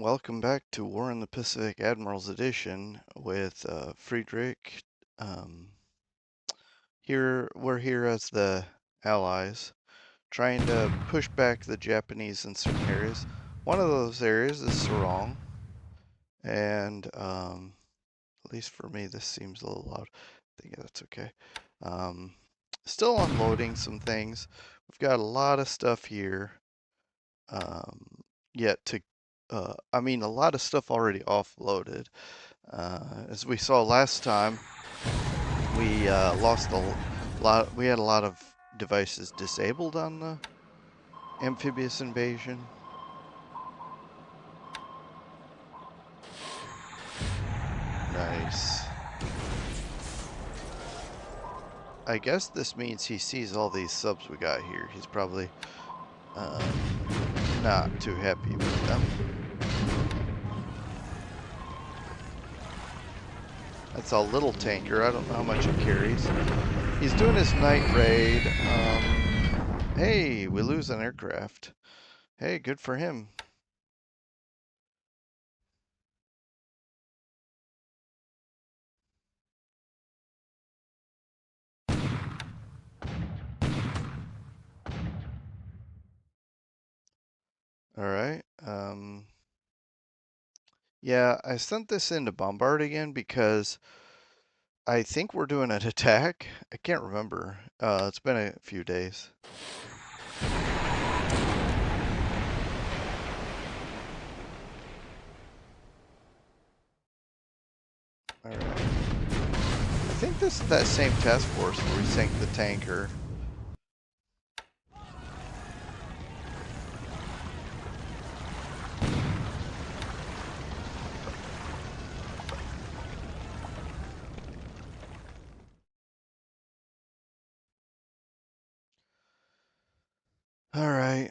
welcome back to War in the Pacific Admirals Edition with Friedrich. Um, we're here as the Allies, trying to push back the Japanese in certain areas. One of those areas is Sarong, and at least for me, this seems a little loud. I think that's okay. Um, Still unloading some things. We've got a lot of stuff here. Yet to, I mean, a lot of stuff already offloaded. As we saw last time, we lost a lot. We had a lot of devices disabled on the amphibious invasion. Nice. I guess this means he sees all these subs we got here. He's probably not too happy with them. That's a little tanker. I don't know how much it carries. He's doing his night raid. Hey, we lose an aircraft. Hey, good for him. All right. Yeah, I sent this in to bombard again because I think we're doing an attack. I can't remember. It's been a few days. All right. I think this is that same task force where we sank the tanker. All right.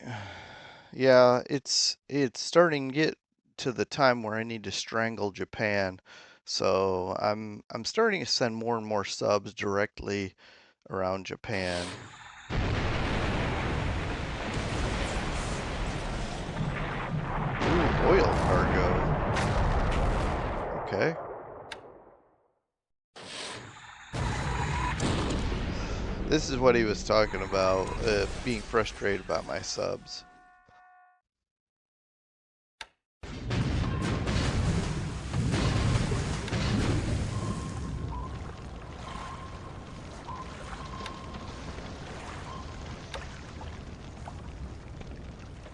Yeah, it's starting to get to the time where I need to strangle Japan. So I'm starting to send more and more subs directly around Japan. Ooh, oil cargo. Okay. This is what he was talking about, being frustrated about my subs.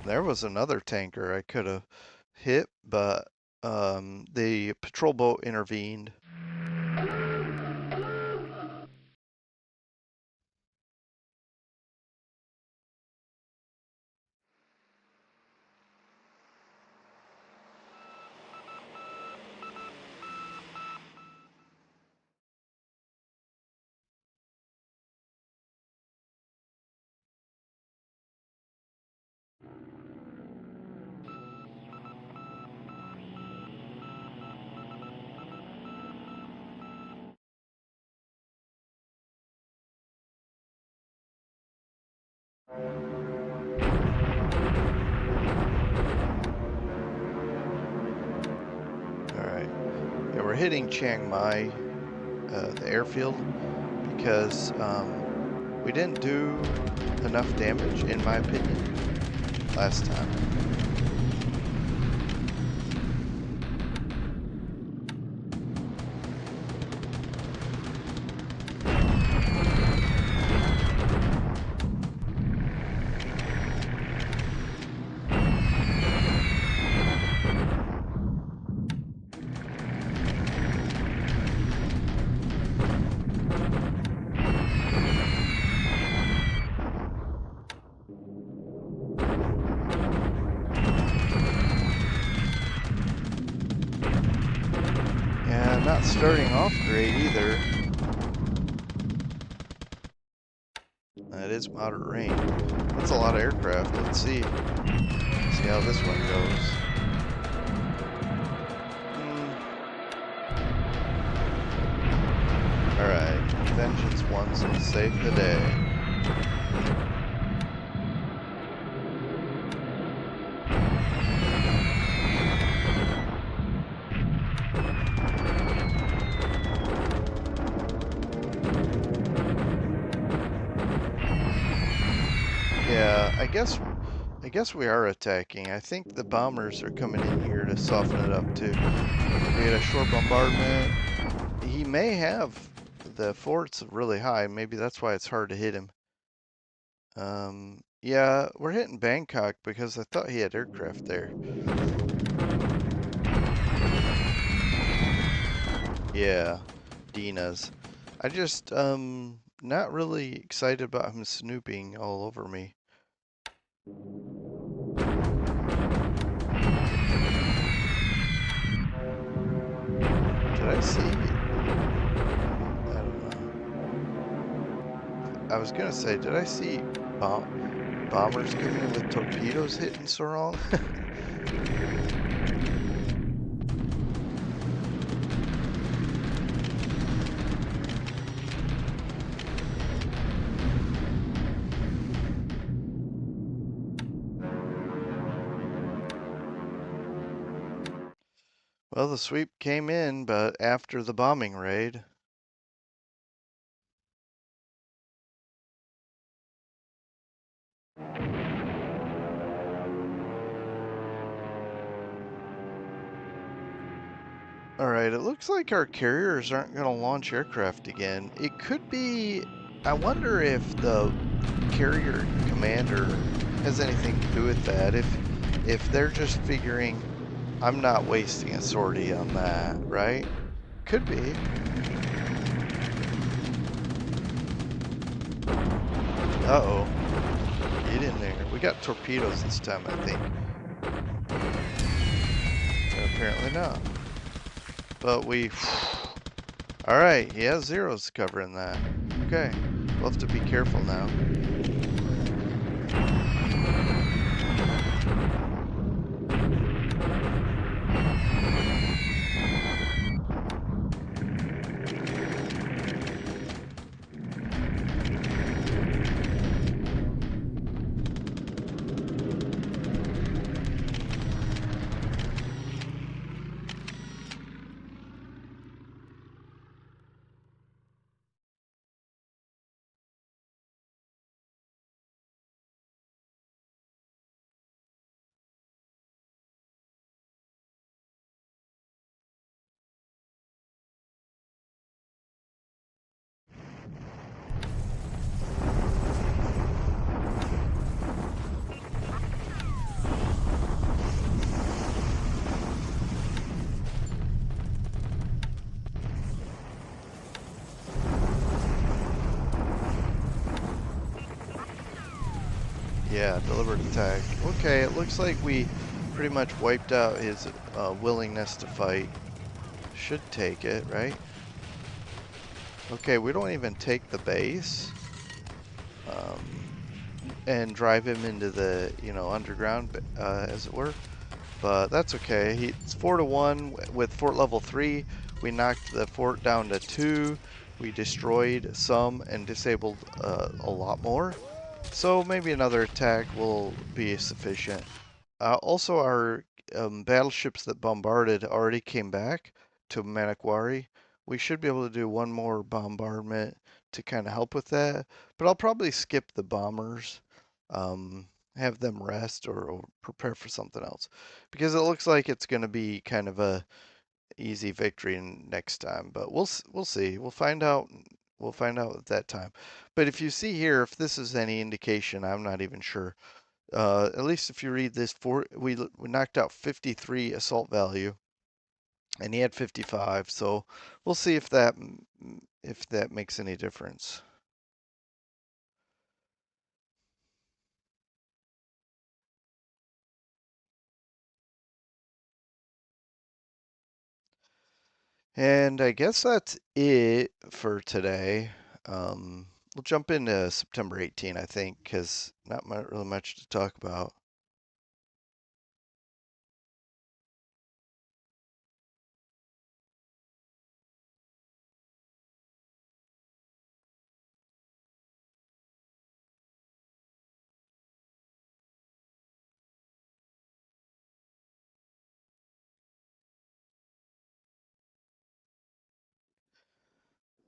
There was another tanker I could have hit, but the patrol boat intervened. Alright. Yeah, we're hitting Chiang Mai, the airfield, because we didn't do enough damage, in my opinion, last time. Not starting off great either. That is moderate range. That's a lot of aircraft. Let's see how this one goes. Alright, Vengeance 1's gonna save the day. I guess we are attacking. I think the bombers are coming in here to soften it up too. We had a short bombardment. He may have the forts really high. Maybe that's why it's hard to hit him. Yeah, we're hitting Bangkok because I thought he had aircraft there. Yeah, Dina's. I just not really excited about him snooping all over me. Did I see? I don't know. I was gonna say, did I see bombers coming in with torpedoes hitting so wrong? Well, the sweep came in, but after the bombing raid. All right, it looks like our carriers aren't going to launch aircraft again. It could be, I wonder if the carrier commander has anything to do with that. If they're just figuring, I'm not wasting a sortie on that, right? Could be. Uh-oh. Get in there. We got torpedoes this time, I think. Apparently not. But we... Alright, he has zeros covering that. Okay. We'll have to be careful now. Yeah, deliberate attack. Okay, it looks like we pretty much wiped out his willingness to fight. Should take it, right? Okay, we don't even take the base. And drive him into the, underground, as it were. But that's okay. It's 4-1 with fort level 3. We knocked the fort down to 2. We destroyed some and disabled a lot more. So maybe another attack will be sufficient. Also, our battleships that bombarded already came back to Manokwari. We should be able to do one more bombardment to kind of help with that, but I'll probably skip the bombers, have them rest or prepare for something else, because it looks like it's going to be kind of a easy victory next time. But we'll see. We'll find out. We'll find out at that time. But if you see here, if this is any indication, I'm not even sure. At least if you read this, we knocked out 53 assault value, and he had 55. So we'll see if that makes any difference. And I guess that's it for today. We'll jump into September 18, I think, because not really much to talk about.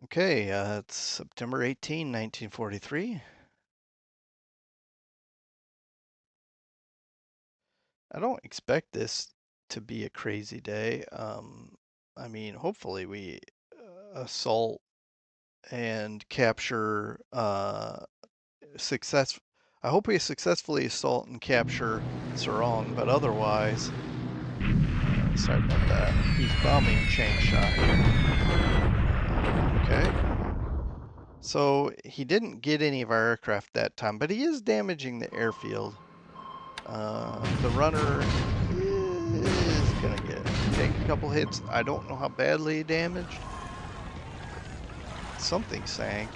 Okay, it's September 18, 1943. I don't expect this to be a crazy day. I mean, hopefully we assault and capture success. I hope we successfully assault and capture Sarong, but otherwise, sorry about that. He's bombing Changsha here. Okay. So he didn't get any of our aircraft that time, but he is damaging the airfield. The runner is gonna take a couple hits. I don't know how badly damaged. Something sank.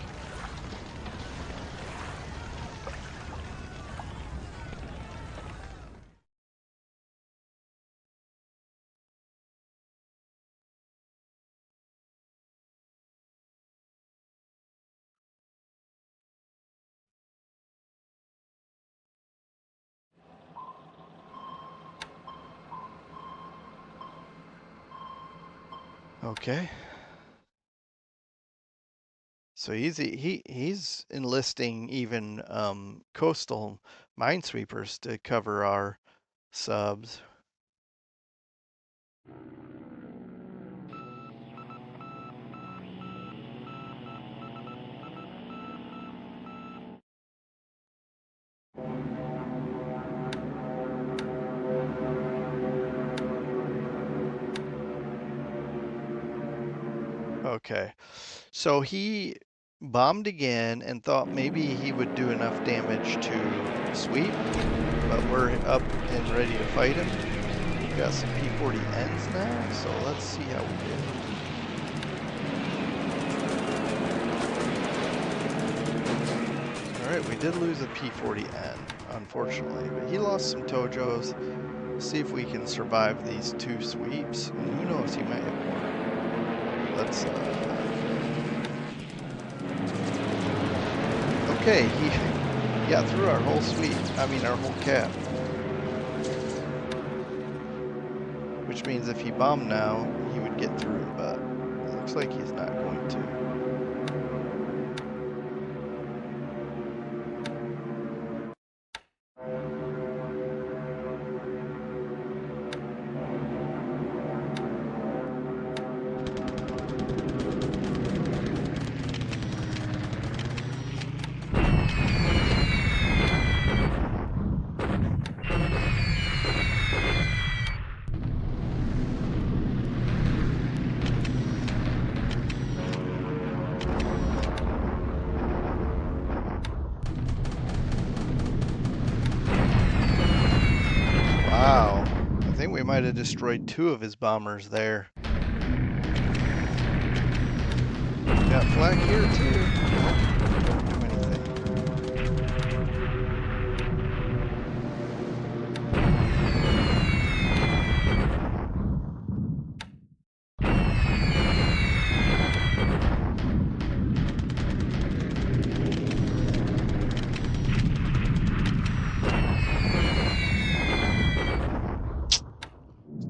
Okay. So he's enlisting even coastal minesweepers to cover our subs. Okay. So he bombed again and thought maybe he would do enough damage to sweep, but we're up and ready to fight him. We've got some P-40Ns now, so let's see how we do. Alright, we did lose a P-40N, unfortunately, but he lost some Tojos. See if we can survive these 2 sweeps, and who knows, he might have more. Let's, okay, he got through our whole sweep, our whole cap. Which means if he bombed now, he would get through, but it looks like he's not going to. Wow, I think we might have destroyed 2 of his bombers there. Got flag here too. Don't do anything.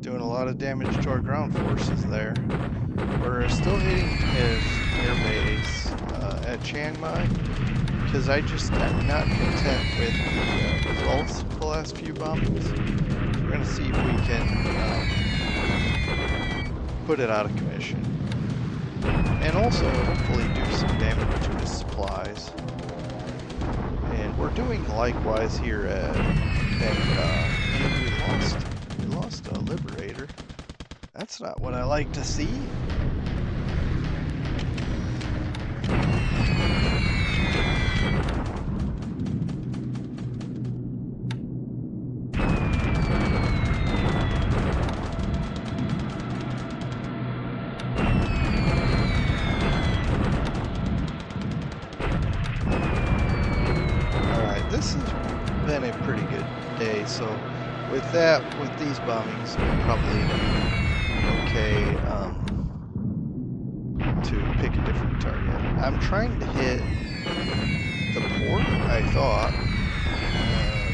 Doing a lot of damage to our ground forces there. We're still hitting his air base at Chiang Mai because I just am not content with the results of the last few bombings. So we're going to see if we can put it out of commission. And also hopefully do some damage to his supplies. And we're doing likewise here at Bangkok. And we lost a Liberator. That's not what I like to see. Alright, this has been a pretty good day, so with these bombings, we'll probably okay to pick a different target. I'm trying to hit the port, I thought,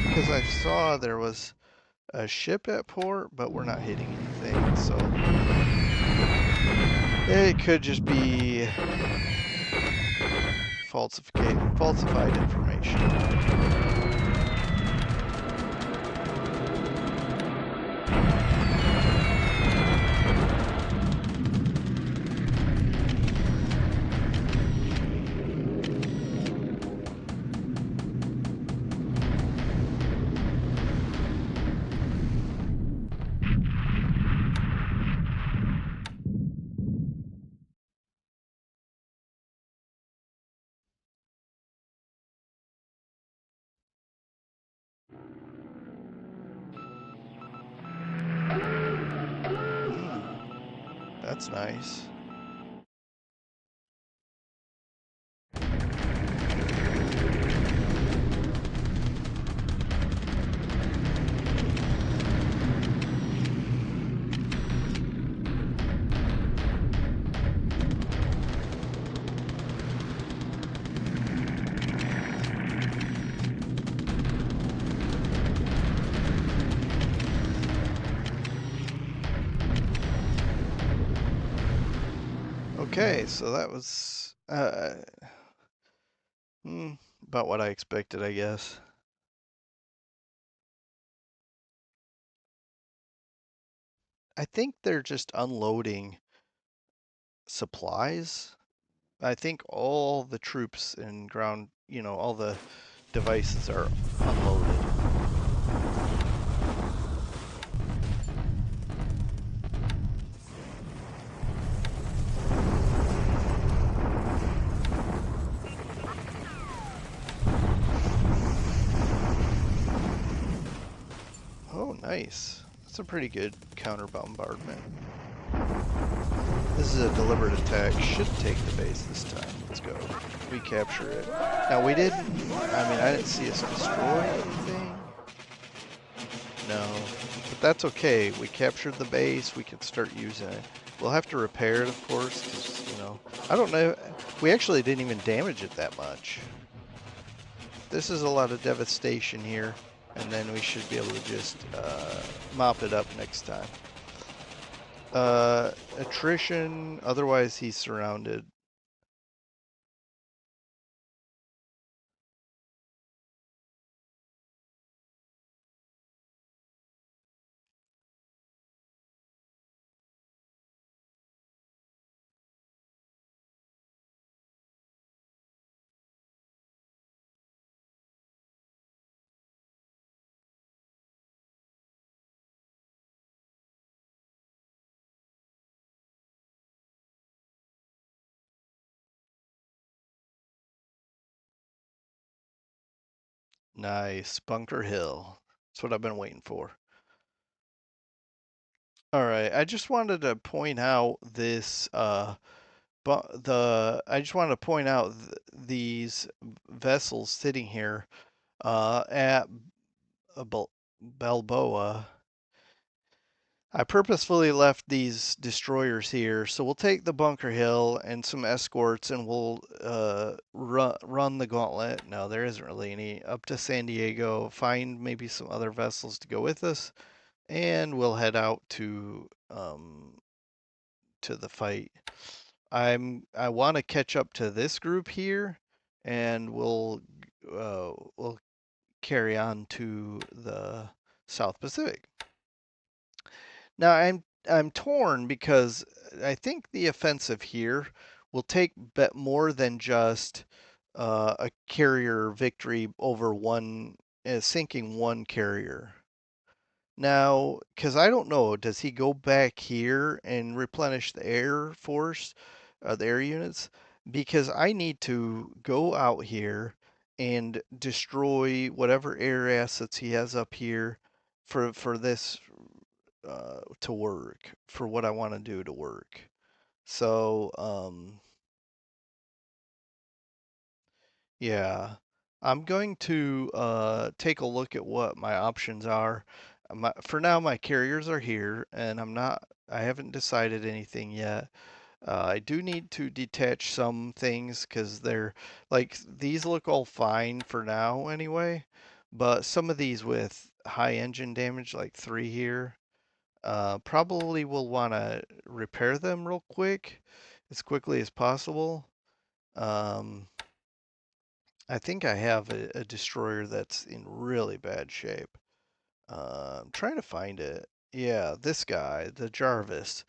because I saw there was a ship at port, but we're not hitting anything, so it could just be falsified information. That's nice. Okay, so that was about what I expected, I guess. I think they're just unloading supplies. I think all the troops and ground, all the devices are unloaded. Oh, nice. That's a pretty good counter bombardment. This is a deliberate attack. Should take the base this time. Let's go. We capture it. Now we didn't, I didn't see us destroy anything. No, but that's okay. We captured the base. We can start using it. We'll have to repair it, of course, because, I don't know. We actually didn't even damage it that much. This is a lot of devastation here, and then we should be able to just mop it up next time. Attrition, otherwise he's surrounded. Nice, Bunker Hill. That's what I've been waiting for. All right, I just wanted to point out this but I just wanted to point out these vessels sitting here at Balboa. I purposefully left these destroyers here, so we'll take the Bunker Hill and some escorts, and we'll run the gauntlet. No, there isn't really any up to San Diego. Find maybe some other vessels to go with us, and we'll head out to the fight. I want to catch up to this group here, and we'll carry on to the South Pacific. Now I'm torn because I think the offensive here will take more than just a carrier victory over one sinking one carrier. Now, because I don't know, does he go back here and replenish the Air Force, the air units? Because I need to go out here and destroy whatever air assets he has up here for this to work, for what I want to do to work. So, yeah, I'm going to take a look at what my options are. For now, my carriers are here, and I haven't decided anything yet. I do need to detach some things because they're like these look all fine for now anyway, but some of these with high engine damage, like three here, probably will want to repair them real quick, as quickly as possible. Um, I think I have a destroyer that's in really bad shape. I'm trying to find it. Yeah, this guy, the Jarvis.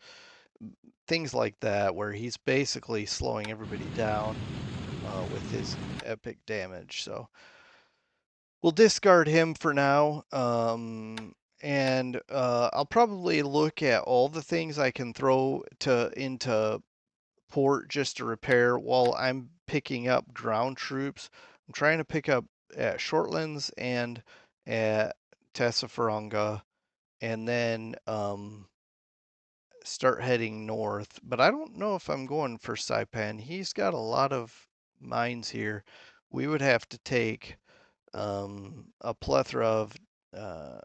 Things like that, where he's basically slowing everybody down with his epic damage. So we'll discard him for now. And I'll probably look at all the things I can throw into port just to repair while I'm picking up ground troops. I'm trying to pick up at Shortlands and at Tassafaronga, and then start heading north, but I don't know if I'm going for Saipan. He's got a lot of mines here. We would have to take a plethora of uh,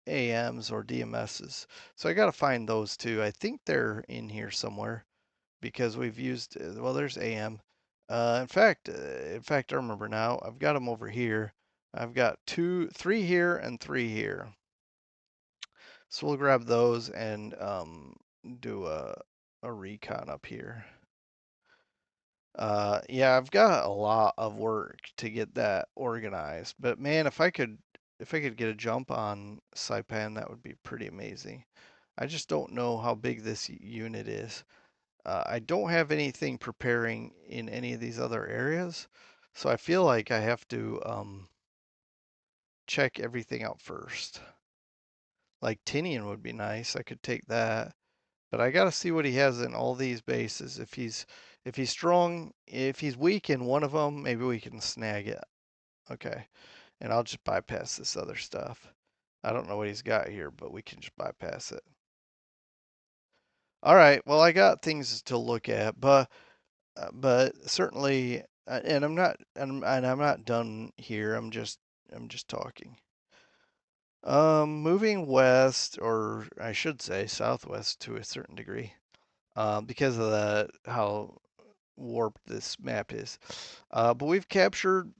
AMs or DMSs. So I got to find those too. I think they're in here somewhere because we've used, well, there's AM. In fact, I remember now. I've got them over here. I've got three here and three here. So we'll grab those and do a recon up here. Yeah, I've got a lot of work to get that organized, but man, if I could get a jump on Saipan, that would be pretty amazing. I just don't know how big this unit is. I don't have anything preparing in any of these other areas, so I feel like I have to check everything out first. Like Tinian would be nice. I could take that. But I got to see what he has in all these bases. If he's strong, if he's weak in one of them, maybe we can snag it. Okay. And I'll just bypass this other stuff. I don't know what he's got here, but we can just bypass it. All right. Well, I got things to look at, but certainly, and I'm not done here. I'm just talking. Moving west, or I should say southwest to a certain degree, because of how warped this map is. But we've captured.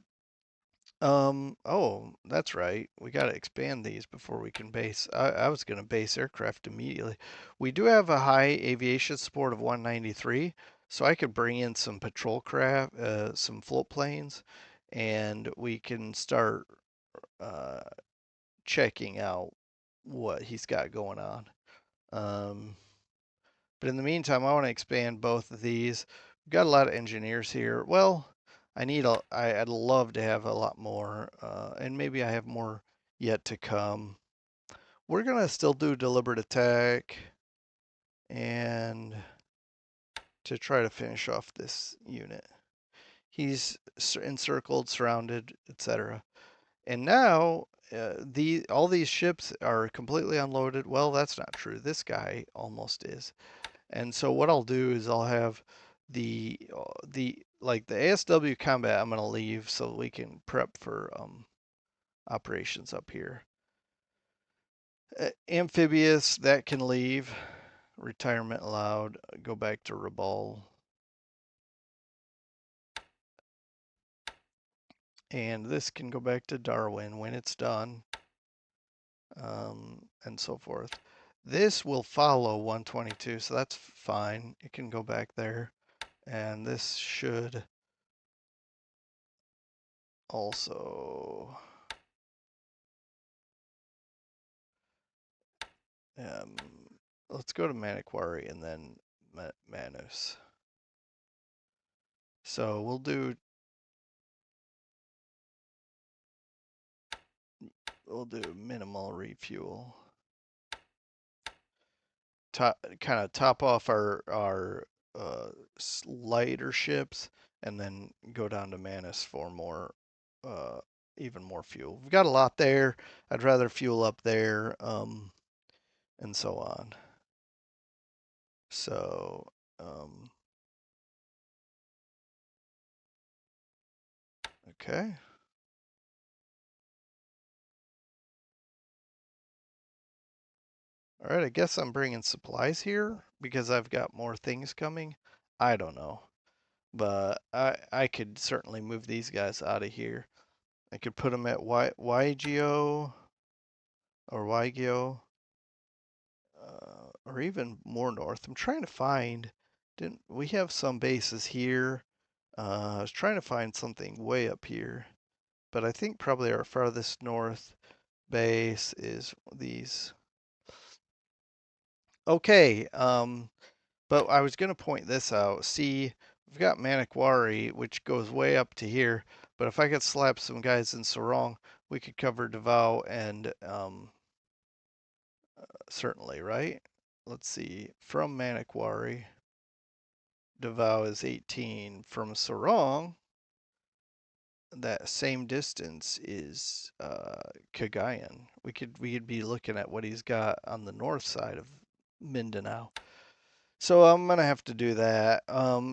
Oh, that's right. We got to expand these before we can base. I was going to base aircraft immediately. We do have a high aviation support of 193, so I could bring in some patrol craft, some float planes, and we can start uh, checking out what he's got going on. Um, but in the meantime, I want to expand both of these. We've got a lot of engineers here. Well, I'd love to have a lot more, and maybe I have more yet to come. We're gonna still do deliberate attack and to try to finish off this unit. He's encircled, surrounded, etc. And now all these ships are completely unloaded. Well, that's not true. This guy almost is. And so what I'll do is I'll have the ASW combat I'm gonna leave so we can prep for operations up here. Amphibious that can leave. Retirement allowed. Go back to Rabal. And this can go back to Darwin when it's done, and so forth. This will follow 122, so that's fine. It can go back there. And this should also um, let's go to Maniquari and then Manus. So we'll do minimal refuel. Kind of top off our lighter ships and then go down to Manus for more uh, even more fuel. We've got a lot there. I'd rather fuel up there and so on. So okay. All right, I guess I'm bringing supplies here because I've got more things coming. I don't know, but I could certainly move these guys out of here. I could put them at YGO or YGO, or even more north. I'm trying to find. Didn't we have some bases here? I was trying to find something way up here, but I think probably our farthest north base is these. Okay, but I was going to point this out. See, we've got Maniquari, which goes way up to here. But if I could slap some guys in Sarong, we could cover Davao and certainly, right? Let's see. From Maniquari, Davao is 18. From Sarong, that same distance is Cagayan. We could be looking at what he's got on the north side of Mindanao. So I'm gonna have to do that.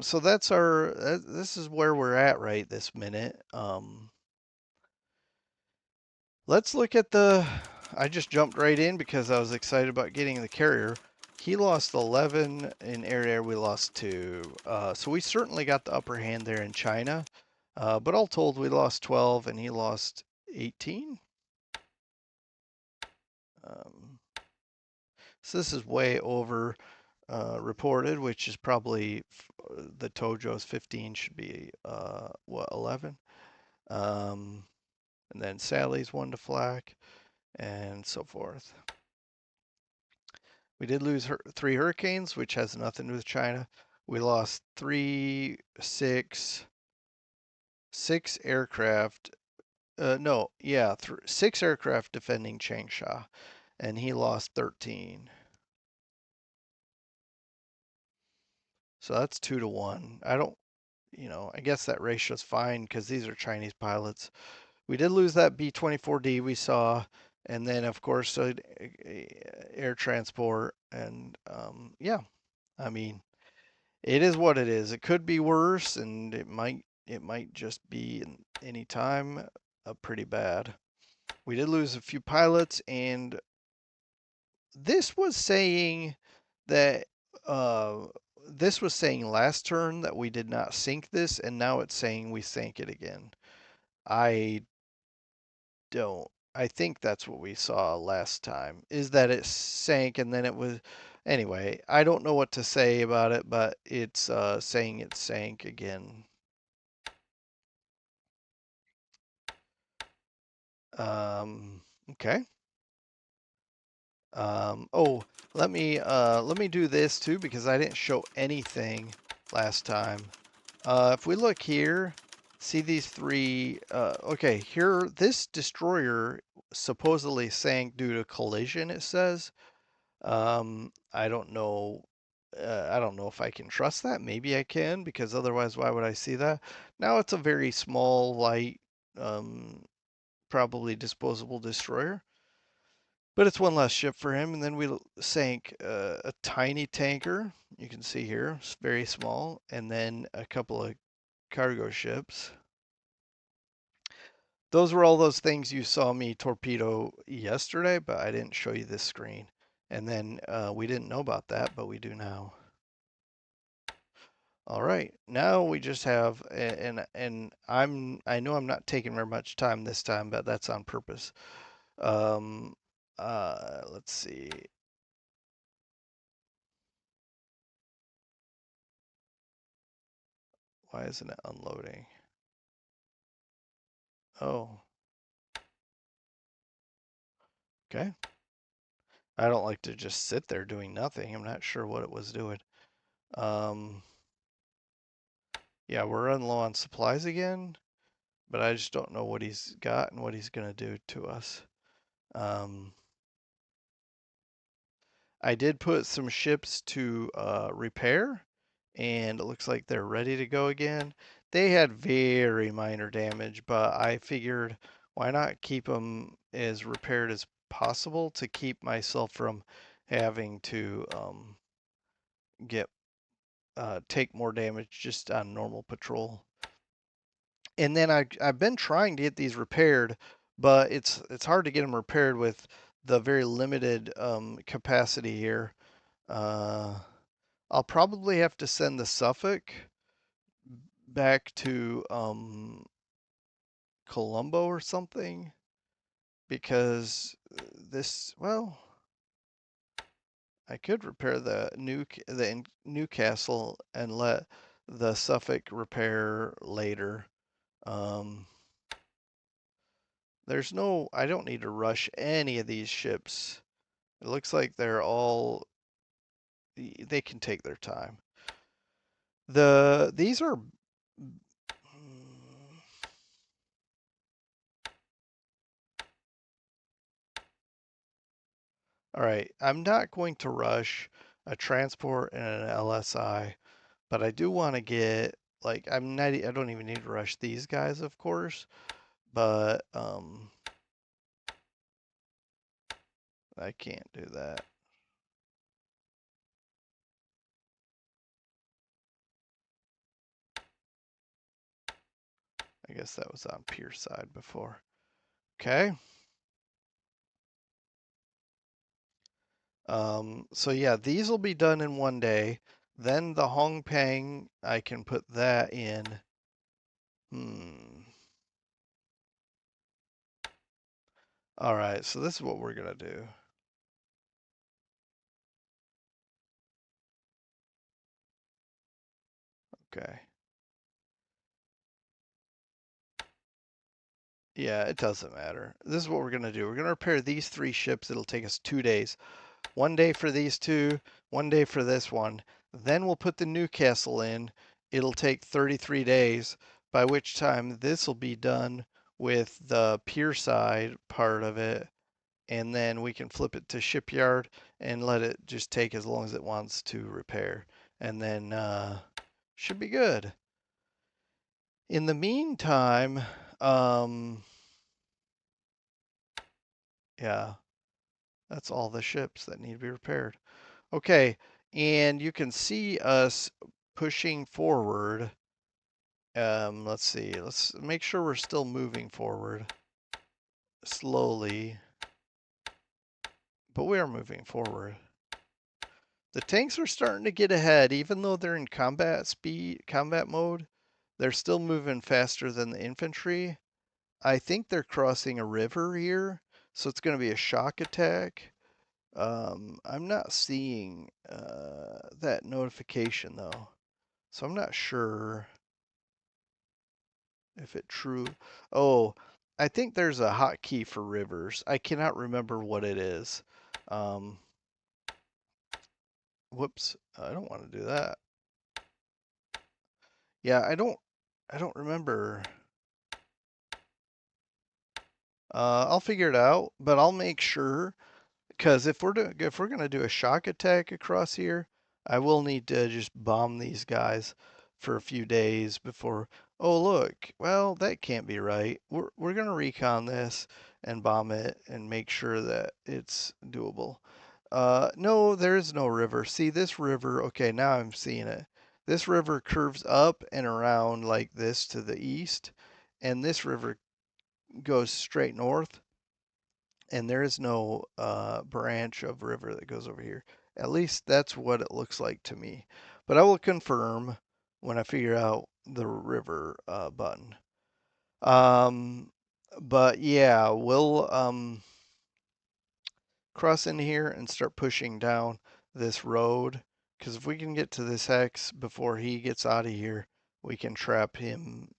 So that's our. This is where we're at right this minute. Let's look at the. I just jumped right in because I was excited about getting the carrier. He lost 11 in air. We lost 2. So we certainly got the upper hand there in China. But all told, we lost 12 and he lost 18. Um, so this is way over reported, which is probably the Tojo's 15 should be what 11. Um, and then Sally's 1 to flak and so forth. We did lose 3 hurricanes, which has nothing to do with China. We lost 3, 6, 6 aircraft. No, yeah, 6 aircraft defending Changsha, and he lost 13. So that's 2 to 1. I don't, I guess that ratio's fine because these are Chinese pilots. We did lose that B-24D we saw, and then of course air transport, and yeah, I mean it is what it is. It could be worse, and it might just be any time pretty bad. We did lose a few pilots, and this was saying that uh, this was saying last turn that we did not sink this, and now it's saying we sank it again. I don't. I think that's what we saw last time, is that it sank and then it was. Anyway, I don't know what to say about it, but it's saying it sank again. Okay. Oh, let me do this too because I didn't show anything last time. If we look here, see these 3. Okay, here this destroyer supposedly sank due to collision. It says. I don't know. I don't know if I can trust that. Maybe I can because otherwise, why would I see that? Now it's a very small, light, um, probably disposable destroyer. But it's one less ship for him, and then we sank a tiny tanker. You can see here, it's very small, and then a couple of cargo ships. Those were all those things you saw me torpedo yesterday, but I didn't show you this screen. And then we didn't know about that, but we do now. All right, now we just have, and I know I'm not taking very much time this time, but that's on purpose. Um, let's see. Why isn't it unloading? Oh, okay. I don't like to just sit there doing nothing. I'm not sure what it was doing. Um, yeah, we're running low on supplies again, but I just don't know what he's got and what he's gonna do to us. Um, I did put some ships to repair, and it looks like they're ready to go again. They had very minor damage, but I figured why not keep them as repaired as possible to keep myself from having to get take more damage just on normal patrol. And then I've been trying to get these repaired, but it's hard to get them repaired with the very limited capacity here. Uh, I'll probably have to send the Suffolk back to Colombo or something because this, well, I could repair the Newcastle and let the Suffolk repair later. Um, there's no, I don't need to rush any of these ships. It looks like they're all, they can take their time. These are, all right, I'm not going to rush a transport and an LSI, but I do want to get, like, I don't even need to rush these guys, of course, but I can't do that. I guess that was on pier side before. Okay. So yeah, these will be done in one day. Then the Hong Peng, I can put that in. Hmm. All right, so this is what we're gonna do. Okay. Yeah, it doesn't matter. This is what we're gonna do. We're gonna repair these 3 ships. It'll take us 2 days. 1 day for these two, 1 day for this one. Then we'll put the Newcastle in. It'll take 33 days, by which time this will be done with the pier side part of it. And then we can flip it to shipyard and let it just take as long as it wants to repair. And then should be good. In the meantime, um, yeah, that's all the ships that need to be repaired. Okay, and you can see us pushing forward. Let's see. Let's make sure we're still moving forward slowly, but we are moving forward. The tanks are starting to get ahead, even though they're in combat mode. They're still moving faster than the infantry. I think they're crossing a river here, so it's going to be a shock attack. I'm not seeing that notification though, so I'm not sure if it true. Oh, I think there's a hotkey for rivers. I cannot remember what it is. Um, whoops, I don't want to do that. Yeah, I don't remember. I'll figure it out, but I'll make sure. Because if we're gonna do a shock attack across here, I will need to just bomb these guys for a few days before. Oh look, well that can't be right. We're gonna recon this and bomb it and make sure that it's doable. No, there is no river. See this river? Okay, now I'm seeing it. This river curves up and around like this to the east, and this river goes straight north, and there is no branch of river that goes over here. At least that's what it looks like to me. But I will confirm when I figure out the river button. Um, but yeah, we'll cross in here and start pushing down this road. Because if we can get to this hex before he gets out of here, we can trap him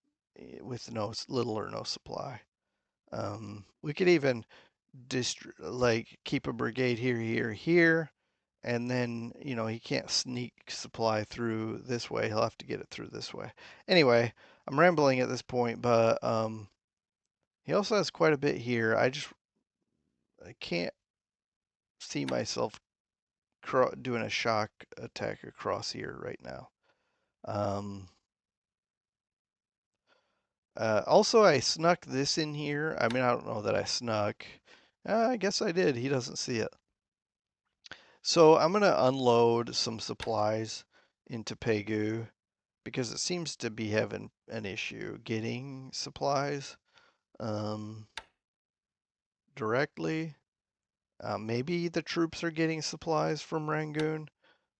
with no little or no supply. We could even like keep a brigade here, here, here, and then he can't sneak supply through this way. He'll have to get it through this way. Anyway, I'm rambling at this point, but he also has quite a bit here. I can't see myself doing a shock attack across here right now. Um, Also, I snuck this in here. I mean, I don't know that I snuck. I guess I did. He doesn't see it. So I'm going to unload some supplies into Pegu because it seems to be having an issue getting supplies um, directly. Maybe the troops are getting supplies from Rangoon,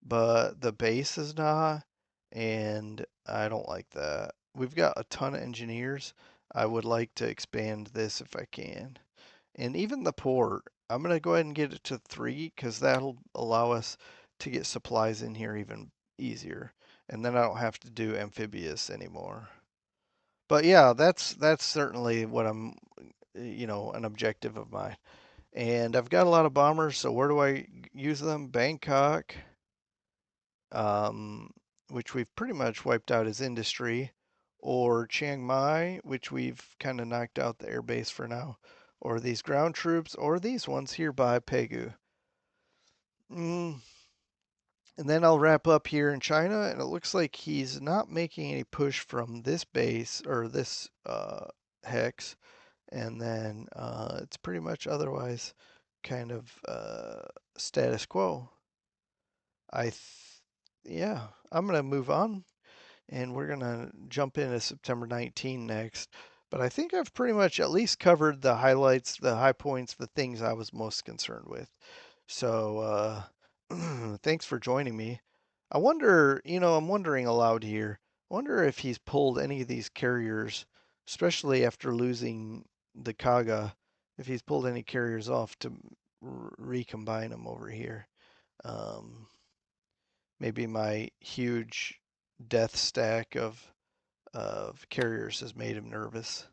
but the base is not, and I don't like that. We've got a ton of engineers. I would like to expand this if I can. And even the port, I'm going to go ahead and get it to 3 because that'll allow us to get supplies in here even easier. And then I don't have to do amphibious anymore. But yeah, that's certainly what I'm, an objective of mine. And I've got a lot of bombers, so where do I use them? Bangkok, um, which we've pretty much wiped out as industry, or Chiang Mai, which we've kind of knocked out the air base for now, or these ground troops, or these ones here by Pegu. Mm. And then I'll wrap up here in China, and it looks like he's not making any push from this base or this hex, and then it's pretty much otherwise kind of status quo. Yeah, I'm gonna move on and we're gonna jump into September 19 next. But I think I've pretty much at least covered the highlights, the high points, the things I was most concerned with. So thanks for joining me. I wonder, I'm wondering aloud here. I wonder if he's pulled any of these carriers, especially after losing the Kaga, if he's pulled any carriers off to recombine them over here. Um, Maybe my huge death stack of carriers has made him nervous.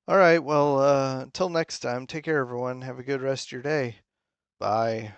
All right, well, until next time, take care, everyone. Have a good rest of your day. Bye.